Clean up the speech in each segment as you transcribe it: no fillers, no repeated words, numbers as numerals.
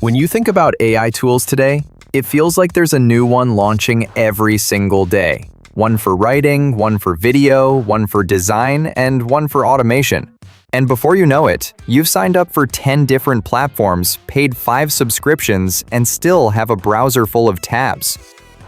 When you think about AI tools today, it feels like there's a new one launching every single day. One for writing, one for video, one for design, and one for automation. And before you know it, you've signed up for 10 different platforms, paid 5 subscriptions, and still have a browser full of tabs.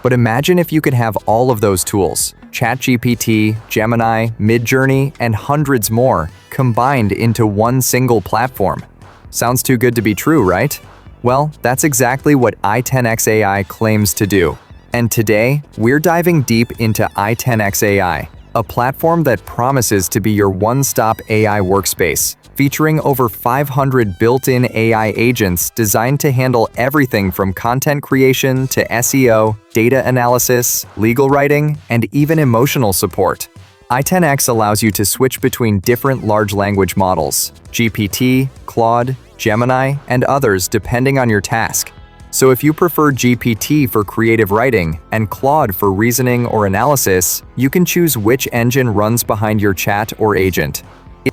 But imagine if you could have all of those tools, ChatGPT, Gemini, Midjourney, and hundreds more, combined into one single platform. Sounds too good to be true, right? Well, that's exactly what i10X.ai claims to do. And today, we're diving deep into i10X.ai, a platform that promises to be your one-stop AI workspace, featuring over 500 built-in AI agents designed to handle everything from content creation to SEO, data analysis, legal writing, and even emotional support. i10X allows you to switch between different large language models, GPT, Claude, Gemini, and others depending on your task. So if you prefer GPT for creative writing and Claude for reasoning or analysis, you can choose which engine runs behind your chat or agent.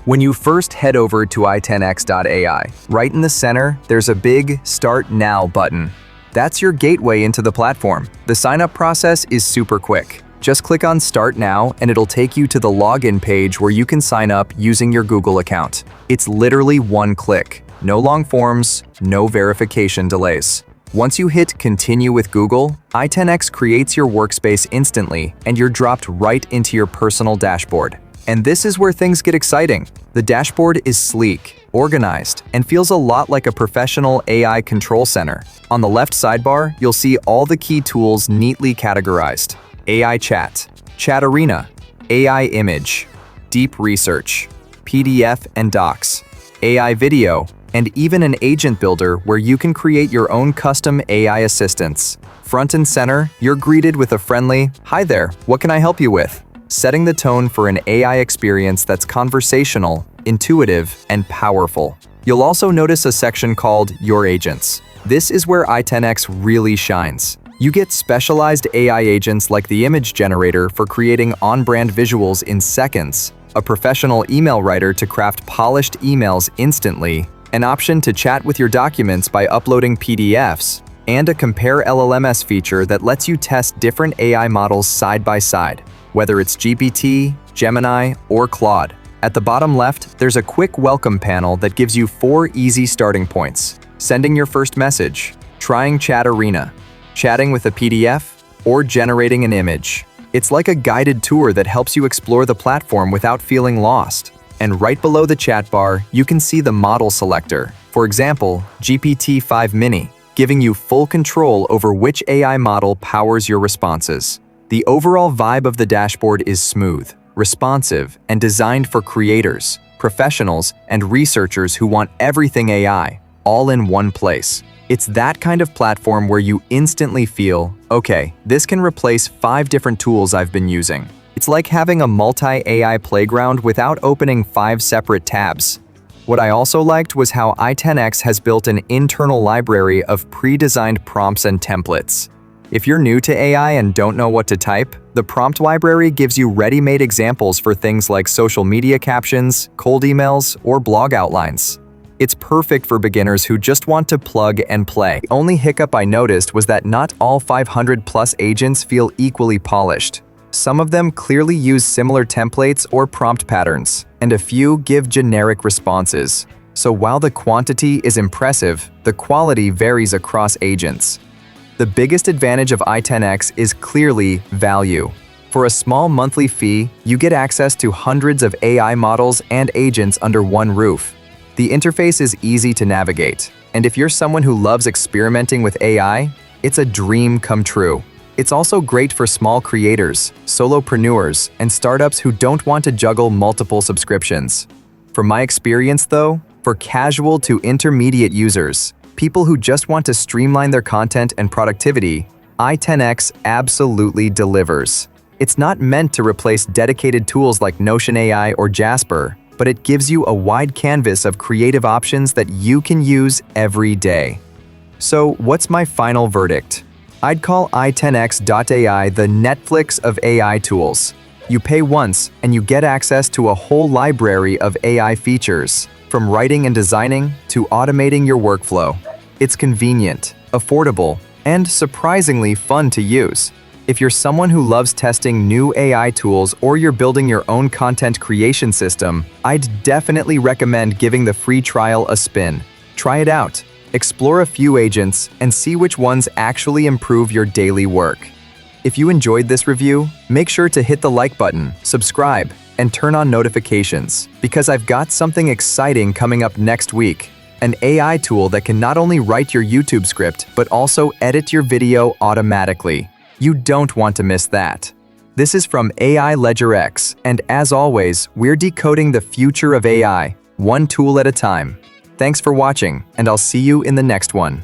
When you first head over to i10X.ai, right in the center, there's a big Start Now button. That's your gateway into the platform. The sign-up process is super quick. Just click on Start Now and it'll take you to the login page where you can sign up using your Google account. It's literally one click. No long forms, no verification delays. Once you hit Continue with Google, i10X creates your workspace instantly and you're dropped right into your personal dashboard. And this is where things get exciting. The dashboard is sleek, organized, and feels a lot like a professional AI control center. On the left sidebar, you'll see all the key tools neatly categorized. AI Chat, Chat Arena, AI Image, Deep Research, PDF and Docs, AI Video, and even an agent builder where you can create your own custom AI assistants. Front and center, you're greeted with a friendly, "Hi there, what can I help you with?" setting the tone for an AI experience that's conversational, intuitive, and powerful. You'll also notice a section called Your Agents. This is where i10X really shines. You get specialized AI agents like the image generator for creating on-brand visuals in seconds, a professional email writer to craft polished emails instantly, an option to chat with your documents by uploading PDFs, and a Compare LLMs feature that lets you test different AI models side by side, whether it's GPT, Gemini, or Claude. At the bottom left, there's a quick welcome panel that gives you 4 easy starting points: sending your first message, trying Chat Arena, chatting with a PDF, or generating an image. It's like a guided tour that helps you explore the platform without feeling lost. And right below the chat bar, you can see the model selector. For example, GPT-5 Mini, giving you full control over which AI model powers your responses. The overall vibe of the dashboard is smooth, responsive, and designed for creators, professionals, and researchers who want everything AI, all in one place. It's that kind of platform where you instantly feel, okay, this can replace 5 different tools I've been using. It's like having a multi-AI playground without opening 5 separate tabs. What I also liked was how i10X has built an internal library of pre-designed prompts and templates. If you're new to AI and don't know what to type, the prompt library gives you ready-made examples for things like social media captions, cold emails, or blog outlines. It's perfect for beginners who just want to plug and play. The only hiccup I noticed was that not all 500+ agents feel equally polished. Some of them clearly use similar templates or prompt patterns, and a few give generic responses. So while the quantity is impressive, the quality varies across agents. The biggest advantage of i10X is clearly value. For a small monthly fee, you get access to hundreds of AI models and agents under one roof. The interface is easy to navigate, and if you're someone who loves experimenting with AI, it's a dream come true. It's also great for small creators, solopreneurs, and startups who don't want to juggle multiple subscriptions. From my experience though, for casual to intermediate users, people who just want to streamline their content and productivity, i10X absolutely delivers. It's not meant to replace dedicated tools like Notion AI or Jasper, but it gives you a wide canvas of creative options that you can use every day. So what's my final verdict? I'd call i10X.ai the Netflix of AI tools. You pay once and you get access to a whole library of AI features, from writing and designing to automating your workflow. It's convenient, affordable, and surprisingly fun to use. If you're someone who loves testing new AI tools or you're building your own content creation system, I'd definitely recommend giving the free trial a spin. Try it out, explore a few agents, and see which ones actually improve your daily work. If you enjoyed this review, make sure to hit the like button, subscribe, and turn on notifications, because I've got something exciting coming up next week. An AI tool that can not only write your YouTube script, but also edit your video automatically. You don't want to miss that. This is from AI LedgerX, and as always, we're decoding the future of AI, one tool at a time. Thanks for watching, and I'll see you in the next one.